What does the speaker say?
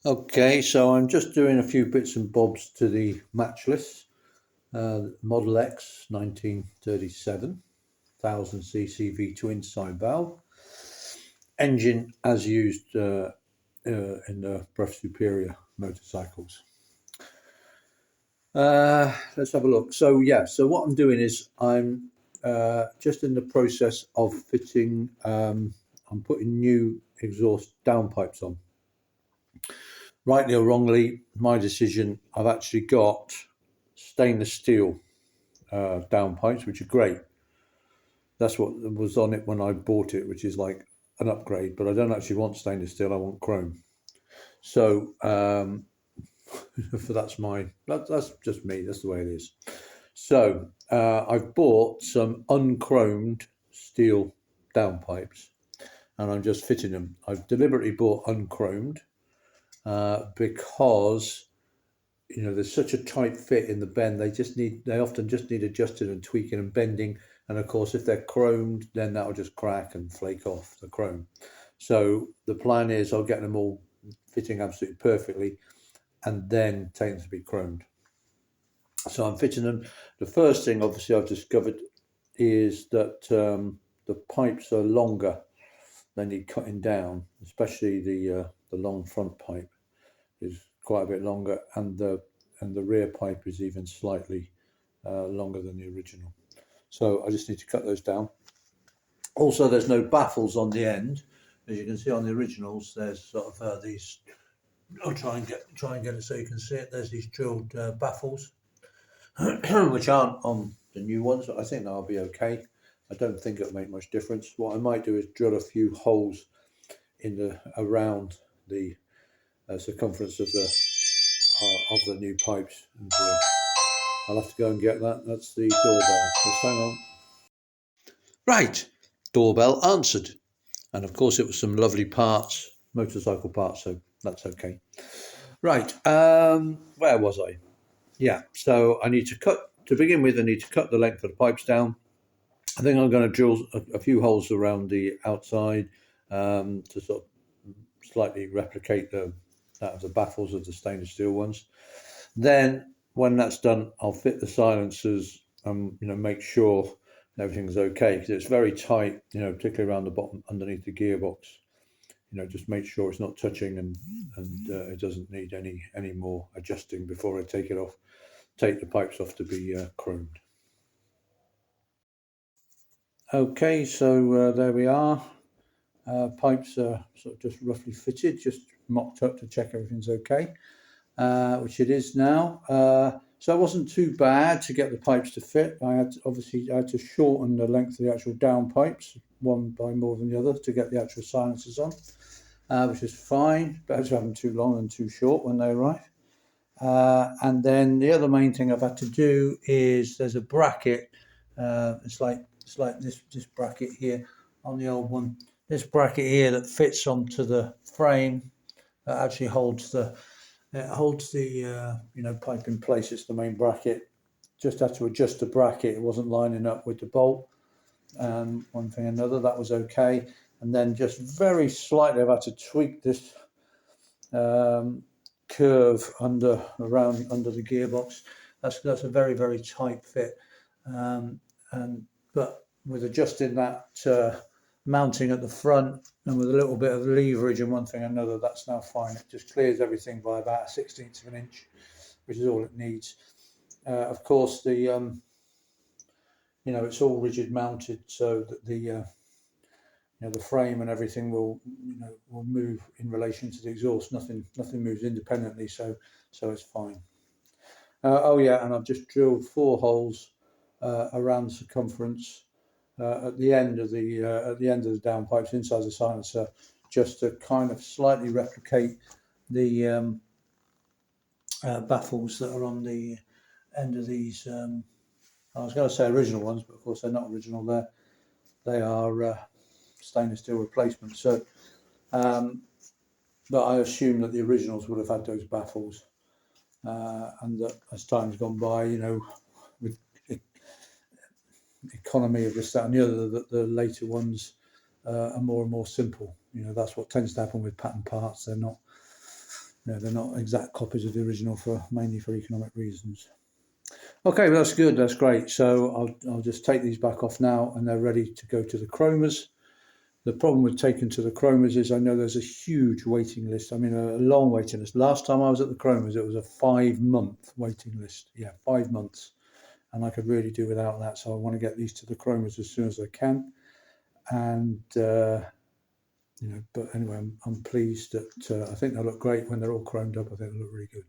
Okay, so I'm just doing a few bits and bobs to the Matchless Model X 1937 1000cc V twin-side valve. Engine as used in the Brush Superior motorcycles. Let's have a look. So what I'm doing is I'm just in the process of fitting, I'm putting new exhaust downpipes on. Rightly or wrongly, my decision, I've actually got stainless steel downpipes, which are great. That's what was on it when I bought it, which is like an upgrade, but I don't actually want stainless steel, I want chrome. So that's just me, that's the way it is. So I've bought some unchromed steel downpipes and I'm just fitting them. I've deliberately bought unchromed because there's such a tight fit in the bend. They often just need adjusting and tweaking and bending. And of course, if they're chromed, then that'll just crack and flake off the chrome. So the plan is I'll get them all fitting absolutely perfectly and then take them to be chromed. So I'm fitting them. The first thing, obviously, I've discovered is that the pipes are longer. They need cutting down, especially the long front pipe is quite a bit longer, and the rear pipe is even slightly longer than the original. So I just need to cut those down. Also, there's no baffles on the end, as you can see on the originals. There's sort of these. I'll try and get it so you can see it. There's these drilled baffles, which aren't on the new ones. But I think that'll be okay. I don't think it'll make much difference. What I might do is drill a few holes in around the circumference of the new pipes, and I'll have to go and get that. That's the doorbell. Just hang on. Right, doorbell answered, and of course it was some lovely parts, motorcycle parts, so that's okay. Right, where was I? Yeah, so I need to cut, to begin with, I need to cut the length of the pipes down. I think I'm going to drill a few holes around the outside to sort of slightly replicate that of the baffles of the stainless steel ones. Then when that's done, I'll fit the silencers and make sure everything's okay, because it's very tight, particularly around the bottom underneath the gearbox. Just make sure it's not touching and it doesn't need any more adjusting before I take the pipes off to be chromed. Okay, so there we are. Pipes are sort of just roughly fitted, just mocked up to check everything's okay, which it is now. So it wasn't too bad to get the pipes to fit. I had to shorten the length of the actual downpipes, one by more than the other, to get the actual silencers on, which is fine. Better to have them too long than too short when they arrive. And then the other main thing I've had to do is there's a bracket. It's like this bracket here on the old one. This bracket here that fits onto the frame that actually holds the pipe in place. It's the main bracket. Just had to adjust the bracket. It wasn't lining up with the bolt. One thing or another, that was okay. And then just very slightly, I've had to tweak this curve under the gearbox. That's a very, very tight fit. But with adjusting that mounting at the front and with a little bit of leverage and one thing or another, that's now fine. It just clears everything by about 1/16 of an inch, which is all it needs. Of course, the it's all rigid mounted, so that the frame and everything will move in relation to the exhaust. Nothing moves independently, so it's fine. Oh yeah, and I've just drilled 4 holes around the circumference at the end of the downpipes inside the silencer, just to kind of slightly replicate the baffles that are on the end of these. I was going to say original ones, but of course they're not original. They are stainless steel replacements. So, but I assume that the originals would have had those baffles, and that as time's gone by, with economy of this, that, and the other, that the later ones are more and more simple. That's what tends to happen with pattern parts. They're not Yeah, they're not exact copies of the original mainly for economic reasons. Okay, well, that's good. That's great. So I'll just take these back off now, and they're ready to go to the chromers. The problem with taking to the chromers is I know there's a huge waiting list. I mean, a long waiting list. Last time I was at the chromers, it was a 5-month waiting list. Yeah, 5 months. And I could really do without that. So I want to get these to the chromers as soon as I can. And, but anyway, I'm pleased that I think they look great when they're all chromed up. I think they look really good.